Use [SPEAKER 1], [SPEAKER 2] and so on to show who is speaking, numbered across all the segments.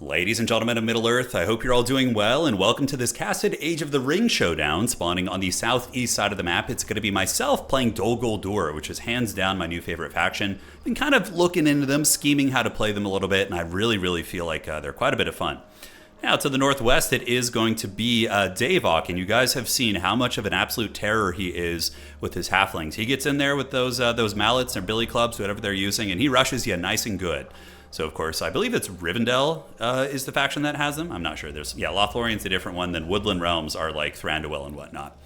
[SPEAKER 1] Ladies and gentlemen of Middle-earth, I hope you're all doing well, and welcome to this casted Age of the Ring showdown spawning on the southeast side of the map. It's going to be myself playing Dol Guldur, which is hands down my new favorite faction. Been kind of looking into them, scheming how to play them a little bit, and I really feel like they're quite a bit of fun. Now, to the northwest, it is going to be Davok, and you guys have seen how much of an absolute terror he is with his halflings. He gets in there with those mallets or billy clubs, whatever they're using, and he rushes you nice and good. So, of course, I believe it's Rivendell is the faction that has them. I'm not sure. Lothlorien's a different one. Then Woodland Realms are like Thranduil and whatnot.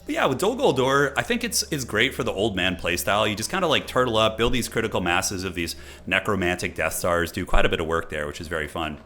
[SPEAKER 1] But yeah, with Dol Guldur, I think it's great for the old man playstyle. You just kind of like turtle up, build these critical masses of these necromantic Death Stars, do quite a bit of work there, which is very fun.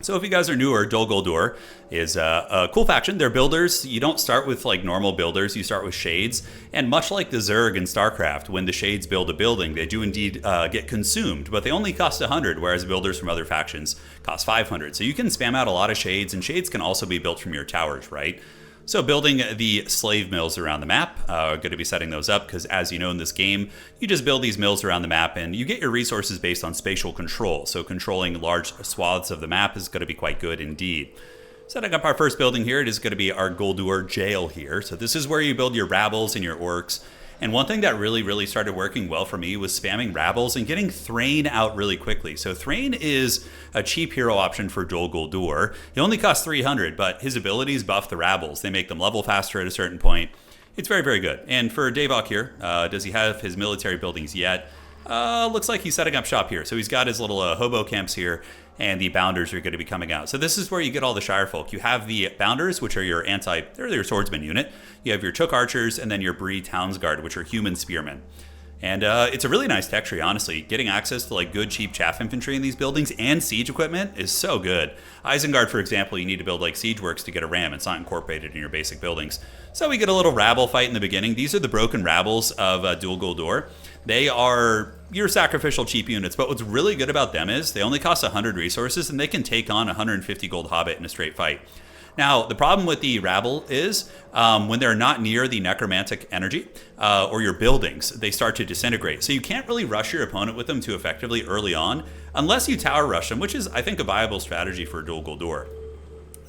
[SPEAKER 1] So if you guys are newer, Dol Guldur is a cool faction. They're builders. You don't start with like normal builders. You start with shades. And much like the Zerg in StarCraft, when the shades build a building, they do indeed get consumed, but they only cost 100, whereas builders from other factions cost 500. So you can spam out a lot of shades, and shades can also be built from your towers, right? So building the slave mills around the map, going to be setting those up because as you know in this game, you just build these mills around the map and you get your resources based on spatial control. So controlling large swaths of the map is going to be quite good indeed. Setting up our first building here, it is going to be our Guldur jail here. So this is where you build your rabbles and your orcs. And one thing that really started working well for me was spamming rabbles and getting Thrain out really quickly. So Thrain is a cheap hero option for Dol Guldur. He only costs 300, but his abilities buff the rabbles. They make them level faster at a certain point. It's very good. And for Davok here, does he have his military buildings yet? Looks like he's setting up shop here. So he's got his little hobo camps here, and the Bounders are going to be coming out. So this is where you get all the Shire folk. You have the Bounders, which are they're your swordsman unit. You have your Chook Archers, and then your Bree Townsguard, which are human spearmen. And it's a really nice tech tree, honestly. Getting access to like good, cheap chaff infantry in these buildings and siege equipment is so good. Isengard, for example, you need to build like siege works to get a ram. It's not incorporated in your basic buildings. So we get a little rabble fight in the beginning. These are the broken rabbles of Dol Guldur. They are your sacrificial cheap units, but what's really good about them is they only cost 100 resources and they can take on 150 gold hobbit in a straight fight. Now, the problem with the rabble is when they're not near the necromantic energy or your buildings, they start to disintegrate. So you can't really rush your opponent with them too effectively early on unless you tower rush them, which is, I think, a viable strategy for Dol Guldur.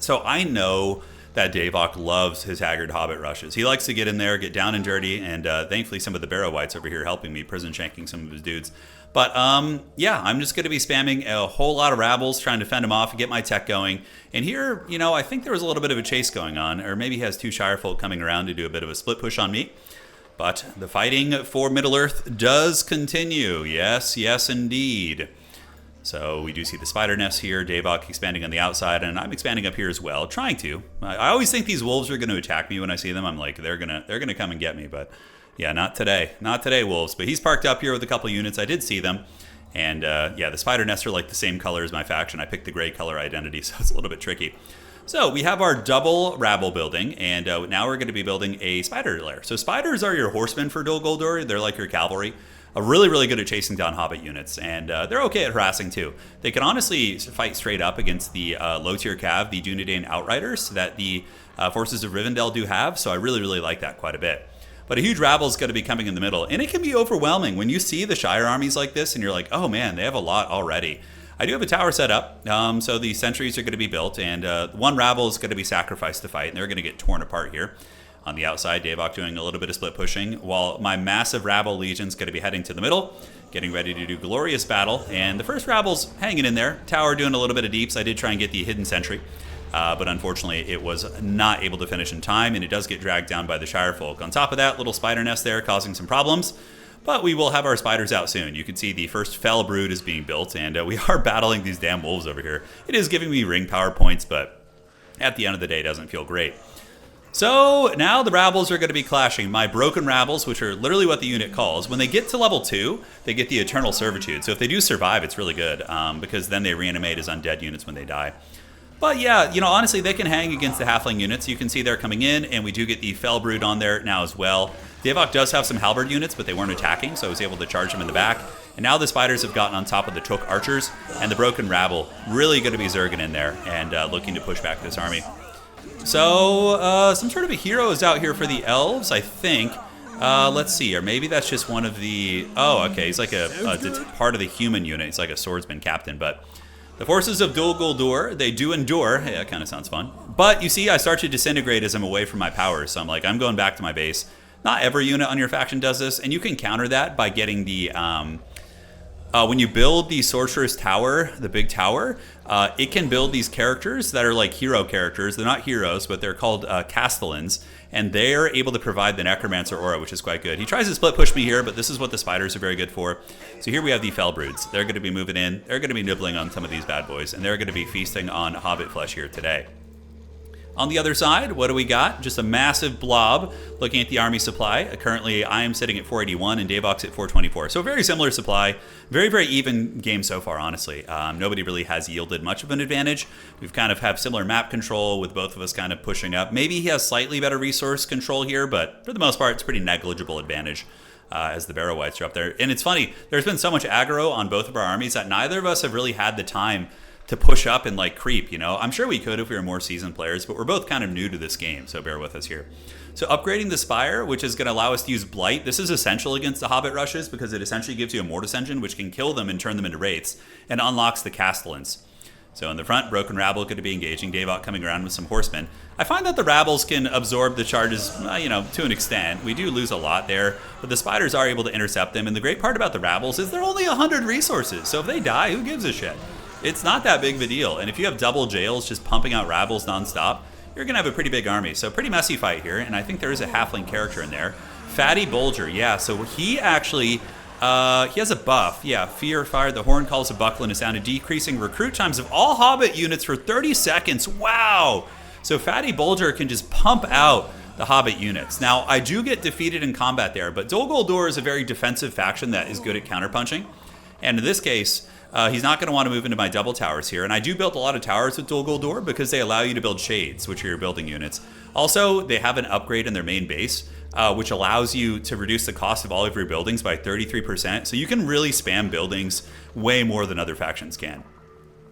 [SPEAKER 1] So I know that Davok loves his Haggard Hobbit rushes. He likes to get in there, get down and dirty, and thankfully some of the Barrow Whites over here helping me prison shanking some of his dudes. But yeah, I'm just going to be spamming a whole lot of rabbles, trying to fend him off and get my tech going. And here, you know, I think there was a little bit of a chase going on, or maybe he has two Shirefolk coming around to do a bit of a split push on me. But the fighting for Middle-earth does continue. Yes, indeed. So we do see the spider nests here, Davok expanding on the outside, and I'm expanding up here as well, trying to. I always think these wolves are going to attack me when I see them. I'm like, they're gonna come and get me, but yeah, not today. Not today, wolves. But he's parked up here with a couple units. I did see them. And yeah, the spider nests are like the same color as my faction. I picked the gray color identity, so it's a little bit tricky. So we have our double rabble building, and now we're going to be building a spider lair. So spiders are your horsemen for Dol Guldur. They're like your cavalry. Really good at chasing down hobbit units, and they're okay at harassing too. They can honestly fight straight up against the low-tier cav, the Dunedain Outriders, that the forces of Rivendell do have, so I really like that quite a bit. But a huge rabble is going to be coming in the middle, and it can be overwhelming when you see the Shire armies like this, and you're like, oh man, they have a lot already. I do have a tower set up, so the sentries are going to be built, and one rabble is going to be sacrificed to fight, and they're going to get torn apart here. On the outside, Davok doing a little bit of split pushing, while my massive rabble legion is going to be heading to the middle, getting ready to do glorious battle. And the first rabble's hanging in there. Tower doing a little bit of deeps. I did try and get the hidden sentry, but unfortunately it was not able to finish in time, and it does get dragged down by the Shire folk. On top of that, little spider nest there causing some problems, but we will have our spiders out soon. You can see the first fell brood is being built, and we are battling these damn wolves over here. It is giving me ring power points, but at the end of the day, it doesn't feel great. So now the rabbles are going to be clashing. My broken rabbles, which are literally what the unit calls, when they get to level 2, they get the eternal servitude. So if they do survive, it's really good because then they reanimate as undead units when they die. But yeah, you know, honestly, they can hang against the halfling units. You can see they're coming in, and we do get the fell brood on there now as well. Davok does have some halberd units, but they weren't attacking, so I was able to charge them in the back. And now the spiders have gotten on top of the Chook Archers, and the broken rabble really going to be zerging in there and looking to push back this army. So, some sort of a hero is out here for the elves, I think. Let's see, or maybe that's just one of the... Oh, okay, he's like a part of the human unit. He's like a swordsman captain, but The forces of Dol Guldur, they do endure. Hey, that kind of sounds fun. But you see, I start to disintegrate as I'm away from my powers. So I'm like, I'm going back to my base. Not every unit on your faction does this. And you can counter that by getting the... when you build the Sorcerer's Tower, the big tower, it can build these characters that are like hero characters. They're not heroes, but they're called Castellans. And they're able to provide the Necromancer aura, which is quite good. He tries to split push me here, but this is what the spiders are very good for. So here we have the Fellbroods. They're going to be moving in. They're going to be nibbling on some of these bad boys, and they're going to be feasting on Hobbit flesh here today. On the other side, what do we got? Just a massive blob looking at the army supply. Currently, I am sitting at 481 and Davok's at 424. So very similar supply. Very, very even game so far, honestly. Nobody really has yielded much of an advantage. We've kind of have similar map control with both of us kind of pushing up. Maybe he has slightly better resource control here, but for the most part, it's pretty negligible advantage as the Barrow Whites are up there. And it's funny, there's been so much aggro on both of our armies that neither of us have really had the time to push up and like creep, you know? I'm sure we could if we were more seasoned players, but we're both kind of new to this game, so bear with us here. So upgrading the Spire, which is going to allow us to use Blight. This is essential against the Hobbit rushes because it essentially gives you a Mortis Engine, which can kill them and turn them into Wraiths, and unlocks the Castellans. So in the front, Broken Rabble going to be engaging. Davok coming around with some Horsemen. I find that the Rabbles can absorb the charges, you know, to an extent. We do lose a lot there, but the Spiders are able to intercept them, and the great part about the Rabbles is they're only 100 resources, so if they die, who gives a shit? It's not that big of a deal, and if you have double jails just pumping out Rabbles nonstop, you're going to have a pretty big army. So pretty messy fight here, and I think there is a halfling character in there. Fatty Bulger, yeah, so he actually, he has a buff. Yeah, Fear, Fire, the Horn calls a buckle and a sound, decreasing recruit times of all Hobbit units for 30 seconds. Wow! So Fatty Bulger can just pump out the Hobbit units. Now, I do get defeated in combat there, but Dol Guldur is a very defensive faction that is good at counterpunching, and in this case, he's not going to want to move into my double towers here. And I do build a lot of towers with Dol Guldur because they allow you to build shades, which are your building units. Also, they have an upgrade in their main base, which allows you to reduce the cost of all of your buildings by 33%. So you can really spam buildings way more than other factions can.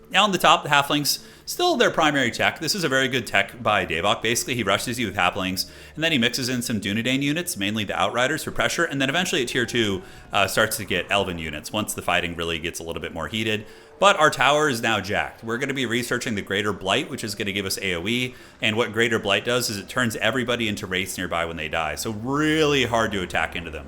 [SPEAKER 1] Now on the top, the Halflings, still their primary tech. This is a very good tech by Davok. Basically, he rushes you with Halflings, and then he mixes in some Dunedain units, mainly the Outriders for pressure, and then eventually at Tier 2 starts to get Elven units once the fighting really gets a little bit more heated. But our tower is now jacked. We're going to be researching the Greater Blight, which is going to give us AoE, and what Greater Blight does is it turns everybody into wraiths nearby when they die, so really hard to attack into them.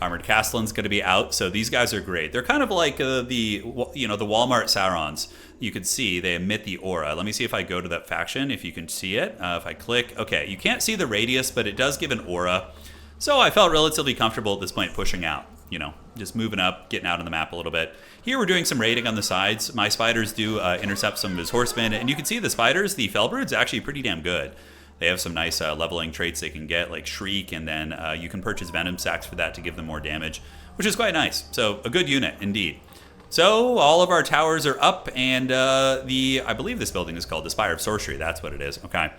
[SPEAKER 1] Armored Castellan's going to be out, so these guys are great. They're kind of like the Walmart Saurons. You can see they emit the aura. Let me see if I go to that faction, if you can see it. If I click, okay, you can't see the radius, but it does give an aura. So I felt relatively comfortable at this point pushing out, you know, just moving up, getting out on the map a little bit. Here we're doing some raiding on the sides. My spiders do intercept some of his horsemen, and you can see the spiders, the Fellbrood's actually pretty damn good. They have some nice leveling traits they can get, like Shriek, and then you can purchase Venom Sacks for that to give them more damage, which is quite nice. So a good unit, indeed. So all of our towers are up, and I believe this building is called the Spire of Sorcery. That's what it is. Okay.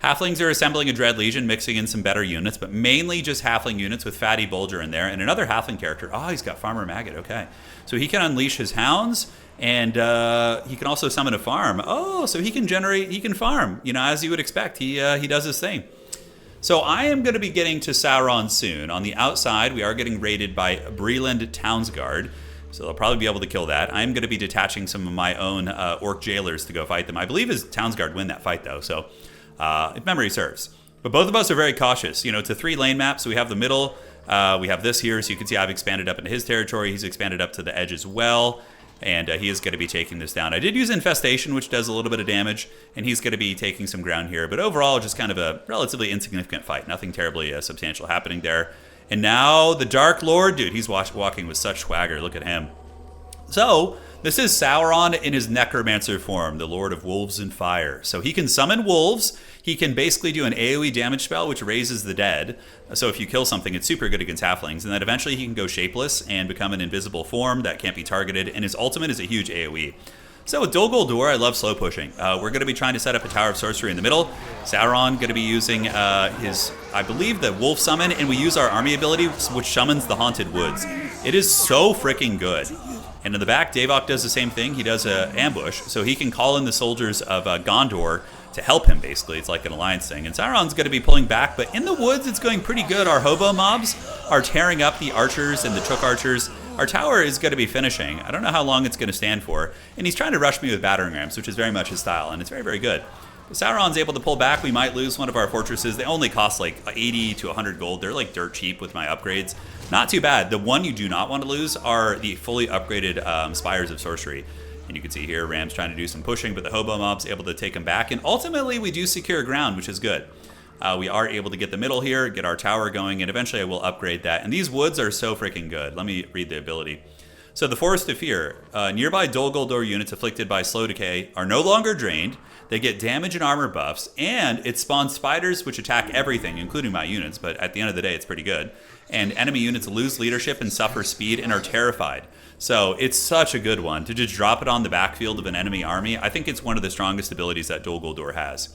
[SPEAKER 1] Halflings are assembling a Dread Legion, mixing in some better units, but mainly just Halfling units with Fatty Bulger in there, and another Halfling character. Oh, he's got Farmer Maggot. Okay. So he can unleash his hounds, and he can also summon a farm. Oh, so he can farm, you know, as you would expect. He does his thing. So I am going to be getting to Sauron soon. On the outside, we are getting raided by Breland Townsguard, so they'll probably be able to kill that. I'm going to be detaching some of my own Orc Jailers to go fight them. I believe his Townsguard win that fight, though, so if memory serves. But both of us are very cautious. You know, it's a 3-lane map, so we have the middle. We have this here, so you can see I've expanded up into his territory. He's expanded up to the edge as well. And he is going to be taking this down. I did use Infestation, which does a little bit of damage, and he's going to be taking some ground here. But overall, just kind of a relatively insignificant fight. Nothing terribly substantial happening there. And now the Dark Lord, dude, he's walking with such swagger. Look at him. So this is Sauron in his Necromancer form, the Lord of Wolves and Fire. So he can summon wolves. He can basically do an AoE damage spell, which raises the dead. So if you kill something, it's super good against halflings. And then eventually he can go shapeless and become an invisible form that can't be targeted. And his ultimate is a huge AoE. So with Dol Guldur, I love slow pushing. We're going to be trying to set up a Tower of Sorcery in the middle. Sauron going to be using his, I believe, the Wolf Summon. And we use our army ability, which summons the Haunted Woods. It is so freaking good. And in the back, Davok does the same thing. He does an ambush, so he can call in the soldiers of Gondor to help him, basically. It's like an alliance thing. And Sauron's going to be pulling back, but in the woods, it's going pretty good. Our hobo mobs are tearing up the archers and the chook archers. Our tower is going to be finishing. I don't know how long it's going to stand for. And he's trying to rush me with battering rams, which is very much his style, and it's very, very good. If Sauron's able to pull back, we might lose one of our fortresses. They only cost like 80 to 100 gold. They're like dirt cheap with my upgrades. Not too bad. The one you do not want to lose are the fully upgraded Spires of Sorcery. And you can see here, Ram's trying to do some pushing, but the hobo mob's able to take him back. And ultimately, we do secure ground, which is good. We are able to get the middle here, get our tower going, and eventually I will upgrade that. And these woods are so freaking good. Let me read the ability. So the Forest of Fear. Nearby Dol Guldur units afflicted by slow decay are no longer drained. They get damage and armor buffs, and it spawns spiders which attack everything, including my units, but at the end of the day, it's pretty good. And enemy units lose leadership and suffer speed and are terrified. So it's such a good one to just drop it on the backfield of an enemy army. I think it's one of the strongest abilities that Dol Guldur has.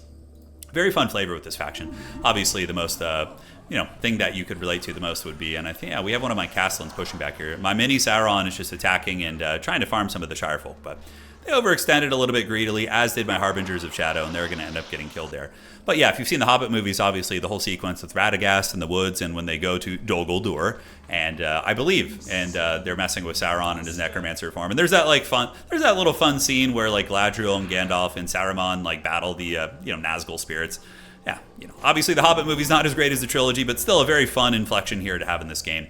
[SPEAKER 1] Very fun flavor with this faction. Obviously, the most thing that you could relate to the most would be, and I think we have one of my Castellans pushing back here. My mini Sauron is just attacking and trying to farm some of the Shirefolk, but they overextended a little bit greedily, as did my Harbingers of Shadow, and they're going to end up getting killed there. But yeah, if you've seen the Hobbit movies, obviously the whole sequence with Radagast in the woods, and when they go to Dol Guldur, and I believe, and they're messing with Sauron and his necromancer form. And there's that little fun scene where like Galadriel and Gandalf and Saruman like battle the Nazgul spirits. Yeah, obviously the Hobbit movie's not as great as the trilogy, but still a very fun inflection here to have in this game.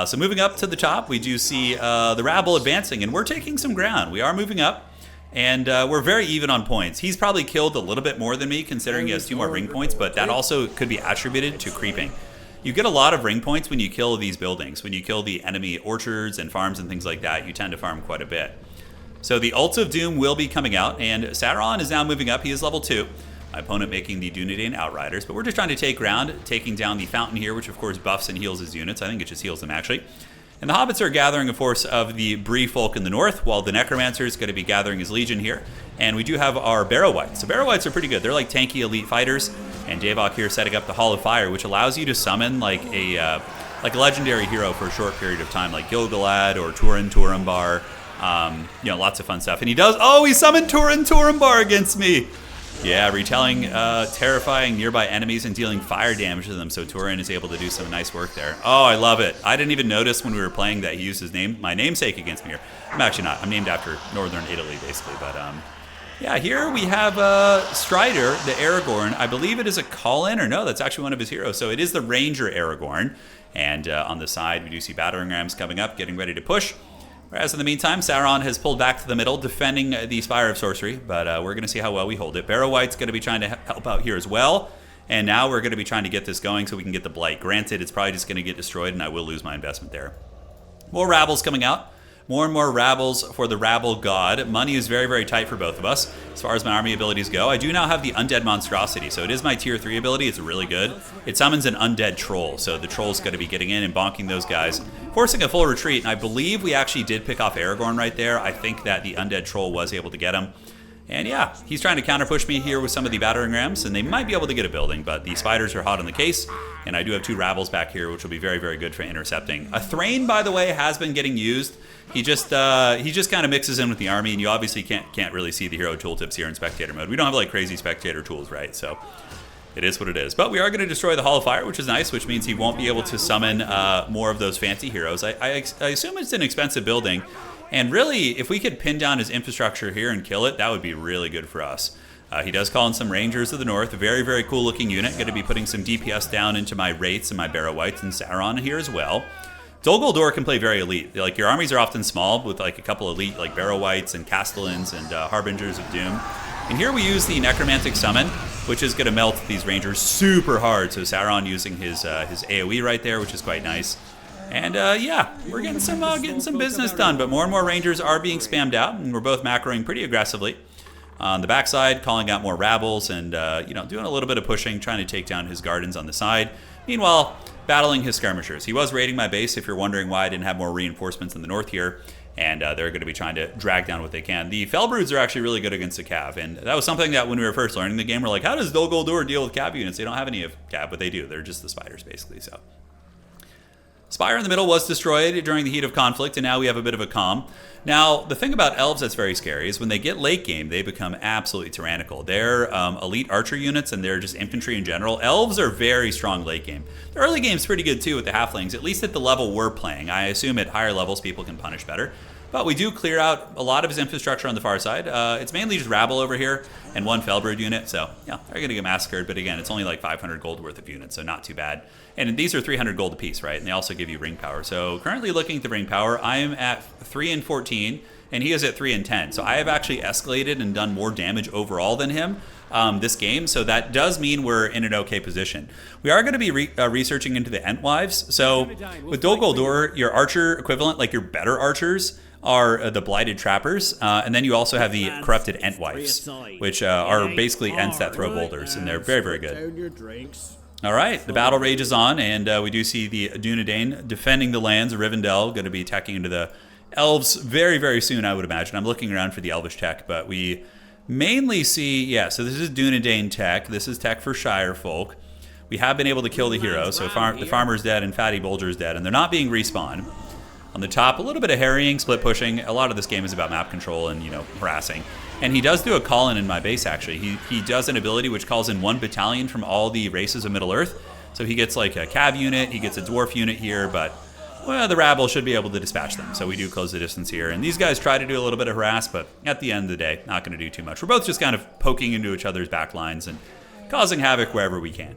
[SPEAKER 1] So moving up to the top, we do see the rabble advancing, and we're taking some ground. We are moving up, and we're very even on points. He's probably killed a little bit more than me, considering he has 2 more ring points, but that also could be attributed to creeping. You get a lot of ring points when you kill these buildings. When you kill the enemy orchards and farms and things like that, you tend to farm quite a bit. So the Ult of Doom will be coming out, and Sauron is now moving up. He is level 2. My opponent making the Dunedain Outriders, but we're just trying to take ground, taking down the Fountain here, which of course buffs and heals his units. I think it just heals them actually. And the Hobbits are gathering a force of the Bree folk in the north, while the Necromancer is going to be gathering his legion here. And we do have our Barrow Wights. So Barrow Wights are pretty good. They're like tanky elite fighters. And Davok here setting up the Hall of Fire, which allows you to summon like a legendary hero for a short period of time, like Gil-galad or Turin Turambar. Lots of fun stuff. And he does. Oh, he summoned Turin Turambar against me. Yeah, retelling terrifying nearby enemies and dealing fire damage to them, so Turin is able to do some nice work there. Oh, I love it. I didn't even notice when we were playing that he used my namesake against me here. I'm actually not. I'm named after northern Italy, basically. But yeah, here we have Strider, the Aragorn. I believe it is a call-in, or no, that's actually one of his heroes. So it is the Ranger Aragorn. And on the side, we do see battering rams coming up, getting ready to push. Whereas in the meantime, Sauron has pulled back to the middle, defending the Spire of Sorcery, but we're going to see how well we hold it. Barrow Wight's going to be trying to help out here as well, and now we're going to be trying to get this going so we can get the Blight. Granted, it's probably just going to get destroyed, and I will lose my investment there. More Rabbles coming out. More and more Rabbles for the Rabble God. Money is very, very tight for both of us. As far as my army abilities go, I do now have the Undead Monstrosity, so it is my tier 3 ability. It's really good. It summons an Undead Troll, so the Troll's going to be getting in and bonking those guys, forcing a full retreat, and I believe we actually did pick off Aragorn right there. I think that the Undead Troll was able to get him. And yeah, he's trying to counter-push me here with some of the battering rams, and they might be able to get a building, but the spiders are hot on the case, and I do have 2 Rabbles back here, which will be very, very good for intercepting. A Thrain, by the way, has been getting used. He just kind of mixes in with the army, and you obviously can't really see the hero tooltips here in spectator mode. We don't have like crazy spectator tools, right? So it is what it is. But we are going to destroy the Hall of Fire, which is nice, which means he won't be able to summon more of those fancy heroes. I assume it's an expensive building. And really, if we could pin down his infrastructure here and kill it, that would be really good for us. He does call in some Rangers of the North, a very, very cool looking unit. Going to be putting some DPS down into my Wraiths and my Barrow Wights and Sauron here as well. Dol Guldur can play very elite. Like, your armies are often small with like a couple elite like Barrow Wights and Castellans and Harbingers of Doom. And here we use the Necromantic Summon, which is going to melt these Rangers super hard. So Sauron using his AoE right there, which is quite nice. And yeah, we're getting some business done, but more and more Rangers are being spammed out, and we're both macroing pretty aggressively. On the backside, calling out more Rabbles and doing a little bit of pushing, trying to take down his Gardens on the side. Meanwhile, battling his Skirmishers. He was raiding my base, if you're wondering why I didn't have more reinforcements in the north here, and they're going to be trying to drag down what they can. The Fellbroods are actually really good against the Cav, and that was something that when we were first learning the game, we're like, how does Dol Guldur deal with Cav units? They don't have any of Cav, but they do. They're just the spiders, basically, so... Spire in the middle was destroyed during the heat of conflict, and now we have a bit of a calm. Now, the thing about elves that's very scary is when they get late game, they become absolutely tyrannical. They're elite archer units, and they're just infantry in general. Elves are very strong late game. The early game's pretty good too with the halflings, at least at the level we're playing. I assume at higher levels people can punish better. But we do clear out a lot of his infrastructure on the far side. It's mainly just rabble over here and one Felbrood unit, so yeah, they're going to get massacred, but again, it's only like 500 gold worth of units, so not too bad. And these are 300 gold apiece, right? And they also give you ring power. So currently looking at the ring power, I am at 3 and 14, and he is at 3 and 10. So I have actually escalated and done more damage overall than him this game, so that does mean we're in an okay position. We are going to be researching into the Entwives. So with Dol Guldur, your archer equivalent, like your better archers, are the Blighted Trappers, and then you also have the Corrupted Entwives, which are basically Ents that throw boulders, and they're very, very good. All right, the battle rages on, and we do see the Dunedain defending the lands of Rivendell, going to be attacking into the elves very, very soon, I would imagine. I'm looking around for the elvish tech, but we mainly see, yeah, so this is Dunedain tech. This is tech for Shire folk. We have been able to kill the hero, so the farmer's dead and Fatty Bulger's dead, and they're not being respawned. On the top, a little bit of harrying, split pushing. A lot of this game is about map control and, you know, harassing. And he does do a call-in in my base, actually. He does an ability which calls in 1 battalion from all the races of Middle-earth. So he gets like a cav unit, he gets a dwarf unit here, but, well, the rabble should be able to dispatch them. So we do close the distance here. And these guys try to do a little bit of harass, but at the end of the day, not going to do too much. We're both just kind of poking into each other's back lines and causing havoc wherever we can.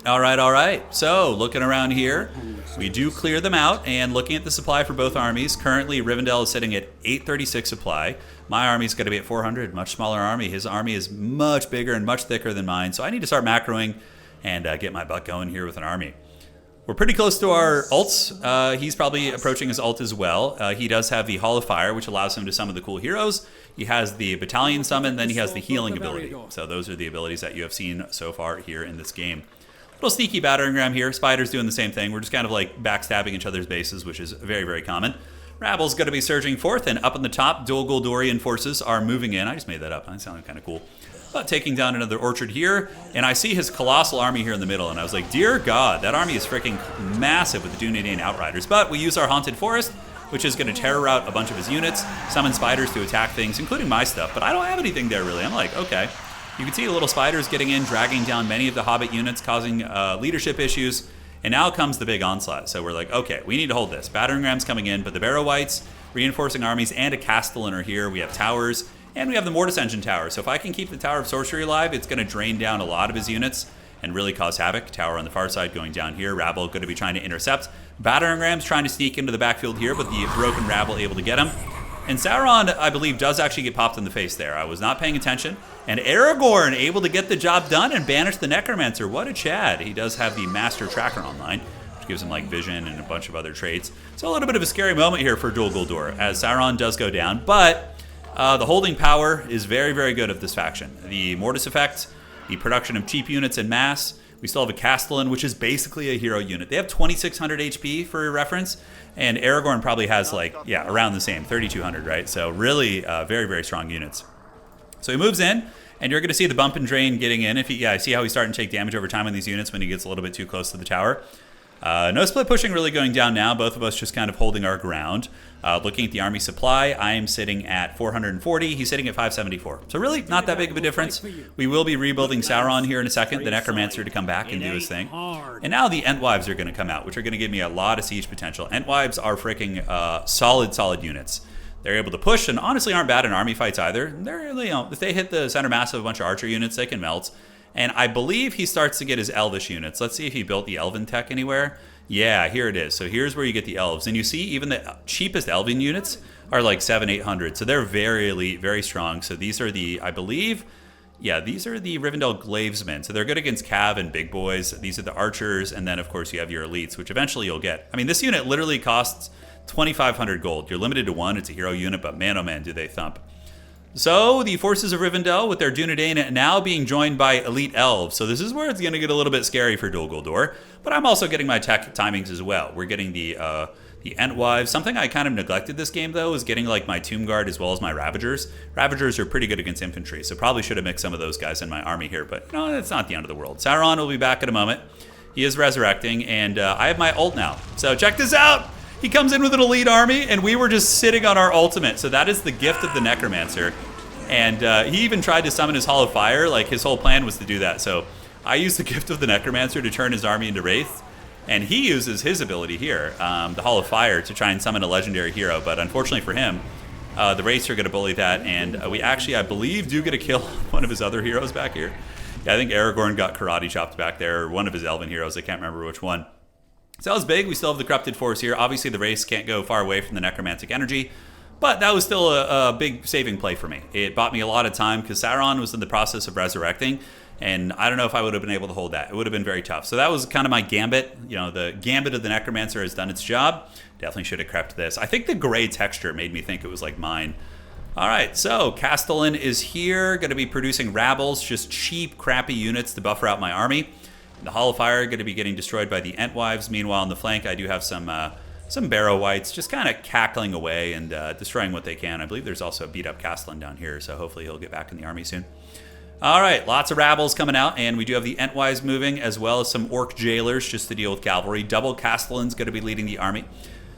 [SPEAKER 1] All right. So looking around here, we do clear them out, and looking at the supply for both armies, currently Rivendell is sitting at 836 supply. My army's going to be at 400, much smaller army. His army is much bigger and much thicker than mine, so I need to start macroing and get my butt going here with an army. We're pretty close to our ults. He's probably approaching his ult as well. He does have the Hall of Fire, which allows him to summon the cool heroes. He has the Battalion Summon, then he has the healing ability. So those are the abilities that you have seen so far here in this game. Little sneaky battering ram here. Spider's doing the same thing. We're just kind of like backstabbing each other's bases, which is very, very common. Rabble's going to be surging forth, and up on the top, Dol Guldurian forces are moving in. I just made that up. That sounded kind of cool. But taking down another orchard here, and I see his colossal army here in the middle, and I was like, dear God, that army is freaking massive with the Dunedain Outriders. But we use our Haunted Forest, which is going to terror out a bunch of his units, summon spiders to attack things, including my stuff. But I don't have anything there, really. I'm like, okay. You can see the little spiders getting in, dragging down many of the Hobbit units, causing leadership issues. And now comes the big onslaught. So we're like, okay, we need to hold this. Battering rams coming in, but the Barrow Wights, reinforcing armies, and a Castellan are here. We have towers, and we have the Mortis Engine Tower. So if I can keep the Tower of Sorcery alive, it's going to drain down a lot of his units and really cause havoc. Tower on the far side going down here. Rabble going to be trying to intercept. Battering rams trying to sneak into the backfield here, but the broken Rabble able to get him. And Sauron, I believe, does actually get popped in the face there. I was not paying attention. And Aragorn able to get the job done and banish the Necromancer. What a Chad. He does have the Master Tracker online, which gives him like vision and a bunch of other traits. So a little bit of a scary moment here for Dol Guldur, as Sauron does go down. But the holding power is very, very good of this faction. The Mortis effect, the production of cheap units en masse. We still have a Castellan, which is basically a hero unit. They have 2,600 HP for reference, and Aragorn probably has like, yeah, around the same, 3,200, right? So really very, very strong units. So he moves in, and you're going to see the bump and drain getting in. I see how he's starting to take damage over time on these units when he gets a little bit too close to the tower. No split pushing really going down now. Both of us just kind of holding our ground. Looking at the army supply, I am sitting at 440. He's sitting at 574. So really not that big of a difference. We will be rebuilding Sauron here in a second, the Necromancer to come back and do his thing. And now the Entwives are going to come out, which are going to give me a lot of siege potential. Entwives are freaking solid units. They're able to push and honestly aren't bad in army fights either. They're really, if they hit the center mass of a bunch of archer units, they can melt. And I believe he starts to get his elvish units. Let's see if he built the elven tech anywhere. Yeah, here it is. So here's where you get the elves. And you see even the cheapest elven units are like 700-800. So they're very elite, very strong. So these are the, I believe, yeah, these are the Rivendell Glavesmen. So they're good against cav and big boys. These are the archers. And then, of course, you have your elites, which eventually you'll get. I mean, this unit literally costs 2,500 gold. You're limited to one. It's a hero unit, but man, oh man, do they thump. So the forces of Rivendell with their Dunedain now being joined by elite elves. So this is where it's going to get a little bit scary for Dol Guldur. But I'm also getting my tech timings as well. We're getting the Entwives. Something I kind of neglected this game, though, is getting like my Tomb Guard as well as my Ravagers. Ravagers are pretty good against infantry, so probably should have mixed some of those guys in my army here. But no, it's not the end of the world. Sauron will be back in a moment. He is resurrecting, and I have my ult now. So check this out. He comes in with an elite army, and we were just sitting on our ultimate. So that is the gift of the Necromancer. And he even tried to summon his Hall of Fire. Like, his whole plan was to do that. So I used the gift of the Necromancer to turn his army into Wraiths. And he uses his ability here, the Hall of Fire, to try and summon a legendary hero. But unfortunately for him, the Wraiths are going to bully that. And we actually, I believe, do get to kill one of his other heroes back here. Yeah, I think Aragorn got karate chopped back there, or one of his Elven heroes. I can't remember which one. So that was big. We still have the Corrupted Force here. Obviously, the Wraiths can't go far away from the Necromantic energy. But that was still a big saving play for me. It bought me a lot of time because Sauron was in the process of resurrecting. And I don't know if I would have been able to hold that. It would have been very tough. So that was kind of my gambit. You know, the gambit of the Necromancer has done its job. Definitely should have crept this. I think the gray texture made me think it was like mine. All right, so Castellan is here. Going to be producing rabbles, just cheap, crappy units to buffer out my army. The Hall of Fire going to be getting destroyed by the Entwives. Meanwhile, on the flank, I do have some Barrow Wights just kind of cackling away and destroying what they can. I believe there's also a beat-up Castellan down here, so hopefully he'll get back in the army soon. All right, lots of rabbles coming out, and we do have the Entwives moving, as well as some Orc Jailers just to deal with cavalry. Double Castellan's going to be leading the army.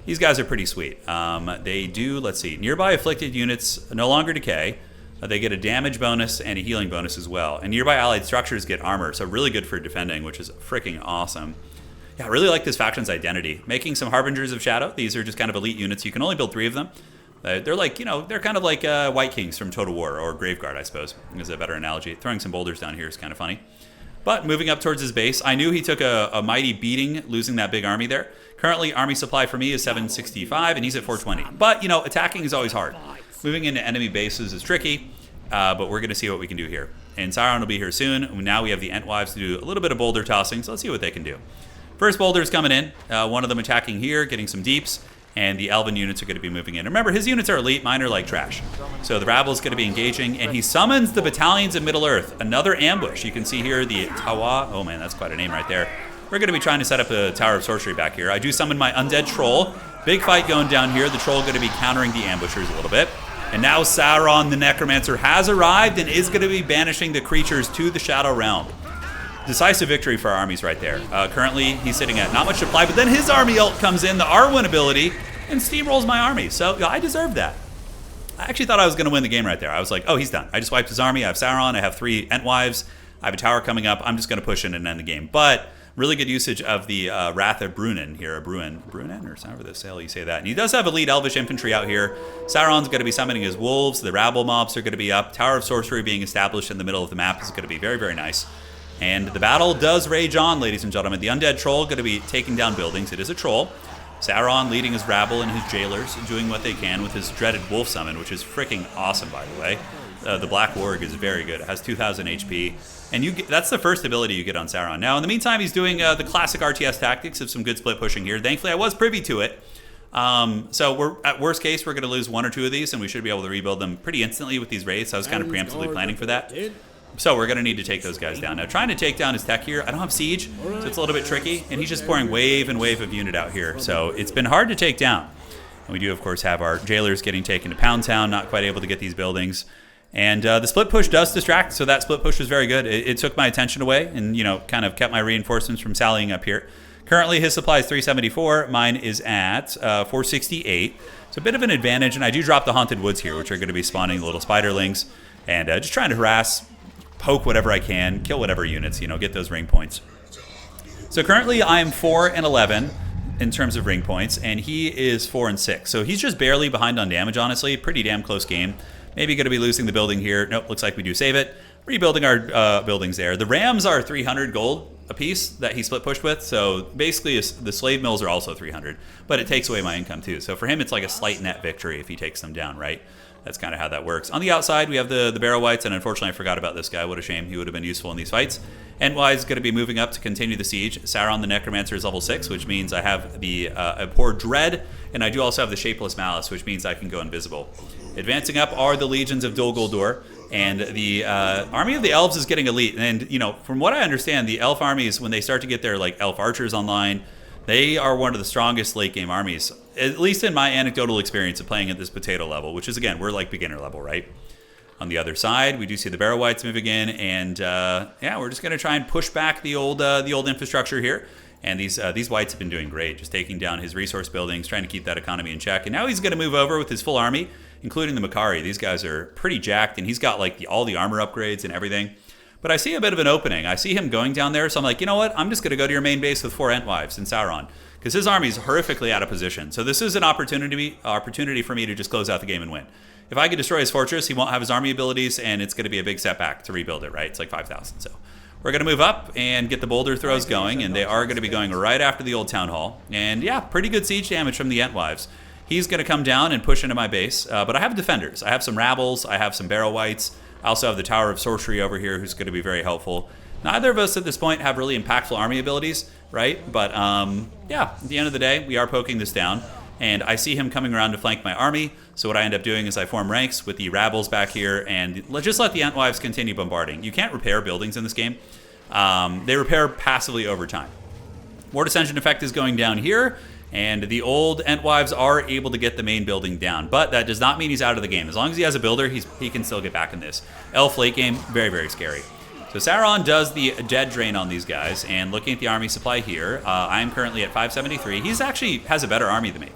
[SPEAKER 1] These guys are pretty sweet. They do, let's see, nearby afflicted units no longer decay. They get a damage bonus and a healing bonus as well. And nearby allied structures get armor, so really good for defending, which is freaking awesome. Yeah, I really like this faction's identity. Making some Harbingers of Shadow. These are just kind of elite units. You can only build 3 of them. They're like, you know, they're kind of like White Kings from Total War, or Graveguard, I suppose, is a better analogy. Throwing some boulders down here is kind of funny. But moving up towards his base, I knew he took a mighty beating losing that big army there. Currently, army supply for me is 765, and he's at 420. But, you know, attacking is always hard. Moving into enemy bases is tricky, but we're going to see what we can do here. And Sauron will be here soon. Now we have the Entwives to do a little bit of boulder tossing, so let's see what they can do. First boulder's coming in. One of them attacking here, getting some deeps. And the Elven units are going to be moving in. Remember, his units are elite, mine are like trash. So the Rabble's going to be engaging, and he summons the battalions of Middle-earth. Another ambush. You can see here the Tawa. Oh man, that's quite a name right there. We're going to be trying to set up a Tower of Sorcery back here. I do summon my Undead Troll. Big fight going down here. The Troll going to be countering the ambushers a little bit. And now Sauron, the Necromancer, has arrived and is going to be banishing the creatures to the Shadow Realm. Decisive victory for our armies right there. Currently, he's sitting at not much supply, but then his army ult comes in, the R1 ability, and steamrolls my army. So I deserved that. I actually thought I was going to win the game right there. I was like, oh, he's done. I just wiped his army. I have Sauron. I have 3 Entwives. I have a tower coming up. I'm just going to push in and end the game. But really good usage of the Wrath of Brunnen here. Brunnen, or however the hell you say that. And he does have elite Elvish infantry out here. Sauron's going to be summoning his wolves. The Rabble mobs are going to be up. Tower of Sorcery being established in the middle of the map is going to be very, very nice. And the battle does rage on, ladies and gentlemen. The Undead Troll going to be taking down buildings. It is a troll. Sauron leading his rabble and his jailers, doing what they can with his dreaded wolf summon, which is freaking awesome, by the way. The Black Warg is very good. It has 2,000 HP. And that's the first ability you get on Sauron. Now, in the meantime, he's doing the classic RTS tactics of some good split pushing here. Thankfully, I was privy to it. So we're at worst case, we're going to lose 1 or 2 of these, and we should be able to rebuild them pretty instantly with these raids. I was kind of preemptively planning for that. So we're going to need to take those guys down. Now, trying to take down his tech here, I don't have siege, so it's a little bit tricky, and he's just pouring wave and wave of unit out here. So it's been hard to take down. And we do, of course, have our jailers getting taken to Pound Town, not quite able to get these buildings. And the split push does distract, so that split push was very good. It took my attention away and, you know, kind of kept my reinforcements from sallying up here. Currently, his supply is 374. Mine is at 468. It's a bit of an advantage, and I do drop the Haunted Woods here, which are going to be spawning the little spiderlings, and just trying to harass, poke whatever I can, kill whatever units, you know, get those ring points. So currently I am 4 and 11 in terms of ring points, and he is 4 and 6. So he's just barely behind on damage, honestly. Pretty damn close game. Maybe going to be losing the building here. Nope, looks like we do save it. Rebuilding our buildings there. The Rams are 300 gold a piece that he split pushed with. So basically the slave mills are also 300, but it takes away my income too. So for him, it's like a slight net victory if he takes them down, right? That's kind of how that works. On the outside, we have the Barrow Wights, and unfortunately I forgot about this guy. What a shame. He would have been useful in these fights. Entwise is going to be moving up to continue the siege. Sauron the Necromancer is level 6, which means I have the Abhor Dread, and I do also have the Shapeless Malice, which means I can go invisible. Advancing up are the legions of Dol Guldur, and the army of the elves is getting elite. And, you know, from what I understand, the elf armies, when they start to get their, like, elf archers online, they are one of the strongest late game armies, at least in my anecdotal experience of playing at this potato level, which is, again, we're like beginner level, right? On the other side, we do see the Barrow Wights moving in, and yeah, we're just going to try and push back the old infrastructure here. And these Wights have been doing great, just taking down his resource buildings, trying to keep that economy in check. And now he's going to move over with his full army, including the Makari. These guys are pretty jacked, and he's got like all the armor upgrades and everything. But I see a bit of an opening. I see him going down there, so I'm like, you know what? I'm just going to go to your main base with 4 Entwives in Sauron, because his army is horrifically out of position. So this is an opportunity for me to just close out the game and win. If I could destroy his fortress, he won't have his army abilities, and it's going to be a big setback to rebuild it, right? It's like 5,000. So we're going to move up and get the boulder throws going, and they are going to be going right after the old town hall. And yeah, pretty good siege damage from the Entwives. He's going to come down and push into my base, but I have defenders. I have some Rabbles, I have some Barrow Wights. I also have the Tower of Sorcery over here, who's going to be very helpful. Neither of us at this point have really impactful army abilities, right? But yeah, at the end of the day, we are poking this down. And I see him coming around to flank my army. So what I end up doing is I form ranks with the Rabbles back here, and just let the Entwives continue bombarding. You can't repair buildings in this game. They repair passively over time. War Dissension effect is going down here, and the old Entwives are able to get the main building down. But that does not mean he's out of the game. As long as he has a builder, he can still get back in this. Elf late game, very, very scary. So Sauron does the dead drain on these guys, and looking at the army supply here, I'm currently at 573. He's actually has a better army than me.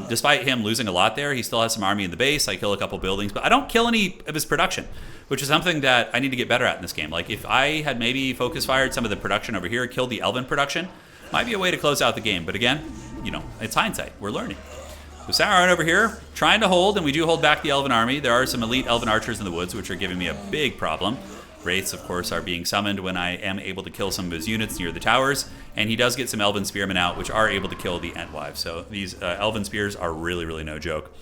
[SPEAKER 1] Despite him losing a lot there, he still has some army in the base. I kill a couple buildings, but I don't kill any of his production, which is something that I need to get better at in this game. Like, if I had maybe focus fired some of the production over here, killed the Elven production, might be a way to close out the game. But again, you know, it's hindsight. We're learning. So Sauron over here, trying to hold, and we do hold back the Elven army. There are some elite Elven archers in the woods, which are giving me a big problem. Wraiths, of course, are being summoned when I am able to kill some of his units near the towers, and he does get some Elven Spearmen out, which are able to kill the Entwives. So these Elven Spears are really, really no joke.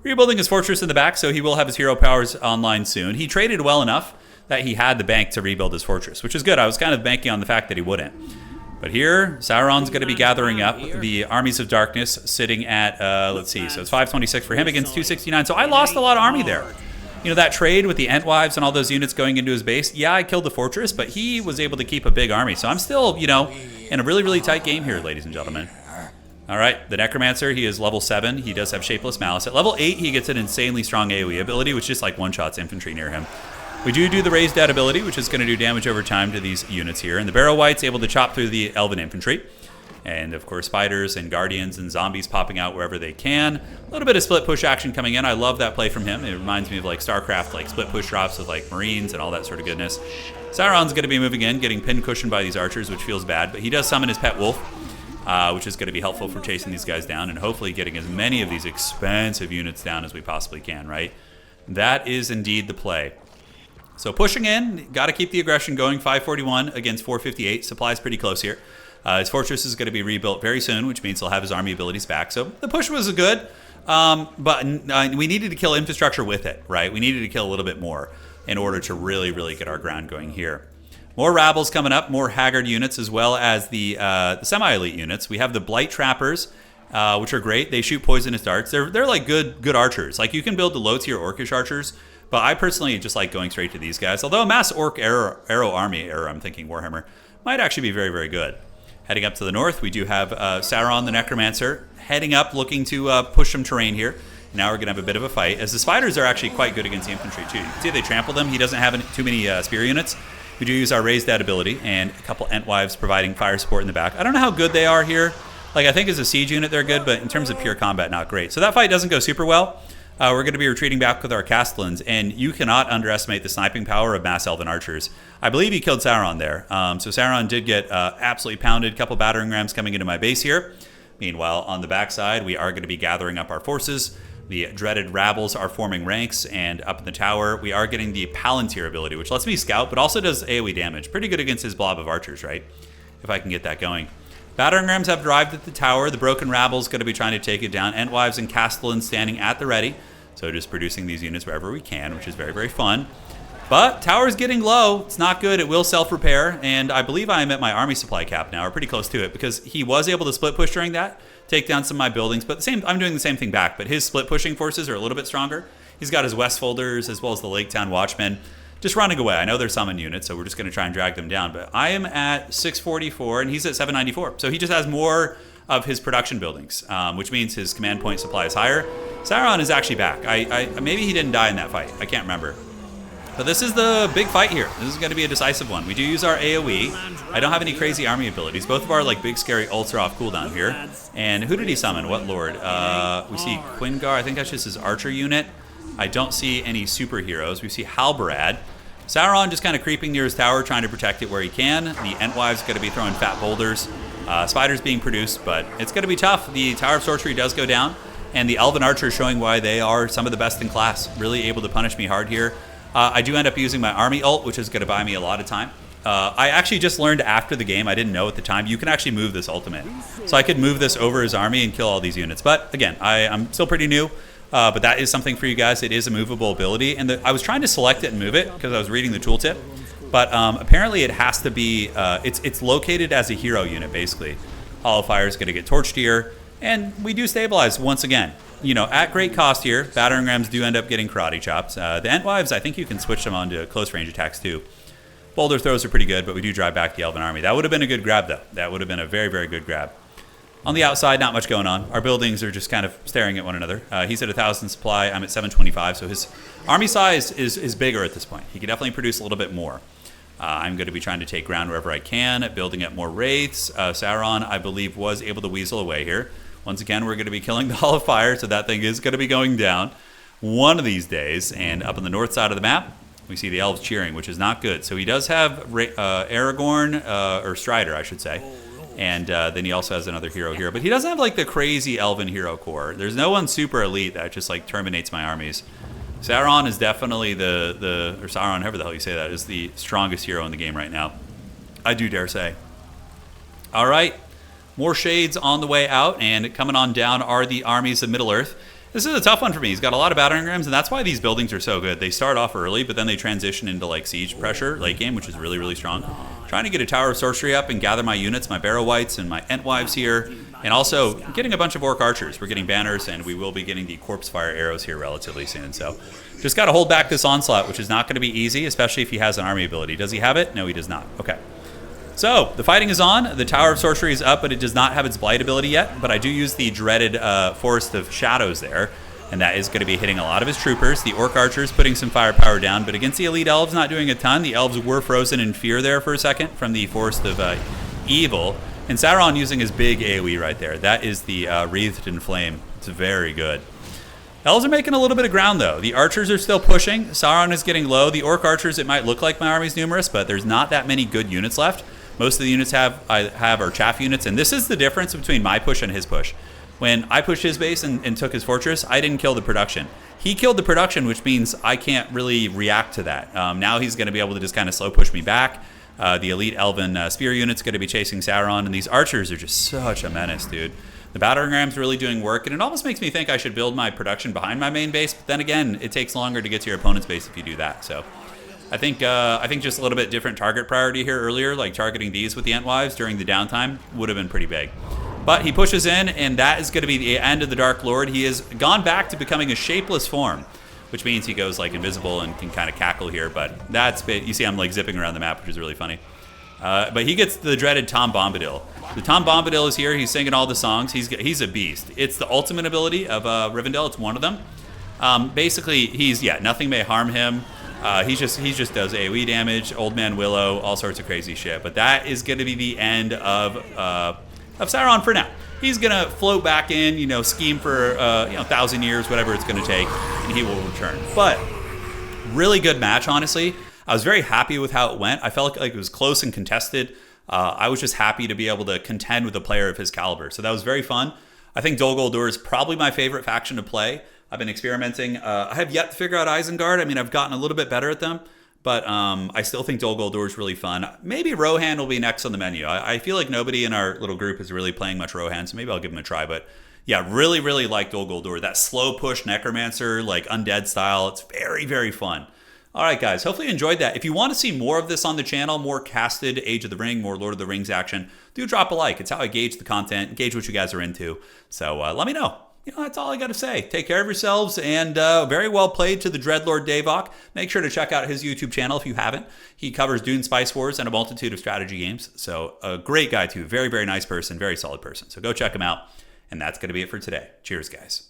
[SPEAKER 1] Rebuilding his fortress in the back, so he will have his hero powers online soon. He traded well enough that he had the bank to rebuild his fortress, which is good. I was kind of banking on the fact that he wouldn't. But here, Sauron's going to be gathering up the armies of darkness, sitting at, let's see, so it's 526 for him against 269. So I lost a lot of army there. You know, that trade with the Entwives and all those units going into his base, yeah, I killed the fortress, but he was able to keep a big army. So I'm still, you know, in a really, really tight game here, ladies and gentlemen. All right, the Necromancer, he is level 7. He does have Shapeless Malice. At level 8, he gets an insanely strong AoE ability, which just like one-shots infantry near him. We do the Raised Dead ability, which is going to do damage over time to these units here. And the Barrow Wight's able to chop through the Elven infantry. And, of course, spiders and guardians and zombies popping out wherever they can. A little bit of split push action coming in. I love that play from him. It reminds me of, like, StarCraft, like, split push drops with, like, Marines and all that sort of goodness. Sauron's going to be moving in, getting pin cushioned by these archers, which feels bad. But he does summon his pet wolf, which is going to be helpful for chasing these guys down and hopefully getting as many of these expensive units down as we possibly can, right? That is indeed the play. So pushing in, got to keep the aggression going. 541 against 458. Supply's pretty close here. His fortress is going to be rebuilt very soon, which means he'll have his army abilities back. So the push was good, but we needed to kill infrastructure with it, right? We needed to kill a little bit more in order to really, really get our ground going here. More Rabbles coming up, more Haggard units, as well as the semi-elite units. We have the Blight Trappers, which are great. They shoot poisonous darts. They're like good archers. Like, you can build the low-tier Orcish archers, but I personally just like going straight to these guys. Although a mass Orc arrow army, I'm thinking Warhammer, might actually be very, very good. Heading up to the north, we do have Sauron the Necromancer heading up, looking to push some terrain here. Now we're going to have a bit of a fight, as the spiders are actually quite good against the infantry too. You can see they trample them. He doesn't have too many spear units. We do use our Raised Dead ability, and a couple Entwives providing fire support in the back. I don't know how good they are here. Like, I think as a siege unit they're good, but in terms of pure combat, not great. So that fight doesn't go super well. We're going to be retreating back with our Castellans, and you cannot underestimate the sniping power of mass Elven archers. I believe he killed Sauron there. So Sauron did get absolutely pounded. A couple battering rams coming into my base here. Meanwhile, on the backside, we are going to be gathering up our forces. The dreaded Rabbles are forming ranks, and up in the tower, we are getting the Palantir ability, which lets me scout, but also does AoE damage. Pretty good against his blob of archers, right? If I can get that going. Battering rams have arrived at the tower. The broken Rabble's going to be trying to take it down. Entwives and Castellans standing at the ready. So just producing these units wherever we can, which is very, very fun. But tower's getting low. It's not good. It will self-repair. And I believe I am at my army supply cap now, or pretty close to it, because he was able to split push during that, take down some of my buildings. But I'm doing the same thing back. But his split pushing forces are a little bit stronger. He's got his Westfolders as well as the Lake Town Watchmen just running away. I know they're summon units, so we're just going to try and drag them down. But I am at 644, and he's at 794. So he just has more of his production buildings, which means his command point supply is higher. Sauron is actually back. Maybe he didn't die in that fight. I can't remember. But this is the big fight here. This is going to be a decisive one. We do use our AoE. I don't have any crazy army abilities. Both of our like big scary ults are off cooldown here. And who did he summon? What lord? We see Quingar. I think that's just his archer unit. I don't see any superheroes. We see Halberad. Sauron just kind of creeping near his tower, trying to protect it where he can. The Entwife's going to be throwing fat boulders. Spiders being produced, but it's going to be tough. The Tower of Sorcery does go down. And the Elven Archer showing why they are some of the best in class. Really able to punish me hard here. I do end up using my army ult, which is going to buy me a lot of time. I actually just learned after the game, I didn't know at the time, you can actually move this ultimate. So I could move this over his army and kill all these units. But again, I'm still pretty new, but that is something for you guys. It is a movable ability. And I was trying to select it and move it because I was reading the tooltip. But apparently it has to be, it's located as a hero unit, basically. Hollow Fire is going to get torched here. And we do stabilize once again. You know, at great cost here, battering rams do end up getting karate chops. The Entwives, I think you can switch them onto close range attacks too. Boulder throws are pretty good, but we do drive back the Elven army. That would have been a good grab though. That would have been a very, very good grab. On the outside, not much going on. Our buildings are just kind of staring at one another. He's at 1,000 supply, I'm at 725, so his army size is bigger at this point. He can definitely produce a little bit more. I'm going to be trying to take ground wherever I can, building up more wraiths. Sauron, I believe, was able to weasel away here. Once again, we're going to be killing the Hall of Fire, so that thing is going to be going down one of these days. And up on the north side of the map, we see the elves cheering, which is not good. So he does have Aragorn, or Strider, I should say. And then he also has another hero here. But he doesn't have, like, the crazy Elven hero core. There's no one super elite that just, like, terminates my armies. Sauron is definitely or Sauron, however the hell you say that, is the strongest hero in the game right now. I do dare say. All right. More shades on the way out, and coming on down are the armies of Middle-earth. This is a tough one for me. He's got a lot of battering rams, and that's why these buildings are so good. They start off early, but then they transition into like siege pressure late game, which is really, really strong. Trying to get a Tower of Sorcery up and gather my units, my Barrow Wights and my Entwives here, and also getting a bunch of Orc Archers. We're getting banners, and we will be getting the Corpse Fire arrows here relatively soon. So just got to hold back this onslaught, which is not going to be easy, especially if he has an army ability. Does he have it? No, he does not. Okay. So, the fighting is on. The Tower of Sorcery is up, but it does not have its Blight ability yet. But I do use the dreaded Forest of Shadows there, and that is going to be hitting a lot of his troopers. The Orc Archers putting some firepower down, but against the Elite Elves, not doing a ton. The Elves were frozen in fear there for a second from the Forest of Evil. And Sauron using his big AoE right there. That is the Wreathed in Flame. It's very good. Elves are making a little bit of ground, though. The archers are still pushing. Sauron is getting low. The Orc Archers, it might look like my army's numerous, but there's not that many good units left. Most of the units I have are chaff units, and this is the difference between my push and his push. When I pushed his base and took his fortress, I didn't kill the production. He killed the production, which means I can't really react to that. Now he's going to be able to just kind of slow push me back. The elite Elven spear unit's going to be chasing Sauron, and these archers are just such a menace, dude. The battering ram's really doing work, and it almost makes me think I should build my production behind my main base, but then again, it takes longer to get to your opponent's base if you do that, so... I think just a little bit different target priority here earlier, like targeting these with the Entwives during the downtime would have been pretty big. But he pushes in, and that is going to be the end of the Dark Lord. He has gone back to becoming a shapeless form, which means he goes like invisible and can kind of cackle here. But that's you see I'm like zipping around the map, which is really funny. But he gets the dreaded Tom Bombadil. The Tom Bombadil is here. He's singing all the songs. He's a beast. It's the ultimate ability of Rivendell. It's one of them. Basically, nothing may harm him. He just does AoE damage, Old Man Willow, all sorts of crazy shit. But that is going to be the end of Sauron for now. He's going to float back in, scheme for 1,000 years, whatever it's going to take, and he will return. But really good match, honestly. I was very happy with how it went. I felt like it was close and contested. I was just happy to be able to contend with a player of his caliber. So that was very fun. I think Dol Guldur is probably my favorite faction to play. I've been experimenting. I have yet to figure out Isengard. I mean, I've gotten a little bit better at them, but I still think Dol Guldur is really fun. Maybe Rohan will be next on the menu. I feel like nobody in our little group is really playing much Rohan, so maybe I'll give him a try. But yeah, really, really like Dol Guldur. That slow push Necromancer, like undead style. It's very, very fun. All right, guys, hopefully you enjoyed that. If you want to see more of this on the channel, more casted Age of the Ring, more Lord of the Rings action, do drop a like. It's how I gauge the content, gauge what you guys are into. So let me know. That's all I got to say. Take care of yourselves, and very well played to the Dreadlord Davok. Make sure to check out his YouTube channel if you haven't. He covers Dune Spice Wars and a multitude of strategy games. So a great guy, too. Very, very nice person. Very solid person. So go check him out. And that's going to be it for today. Cheers, guys.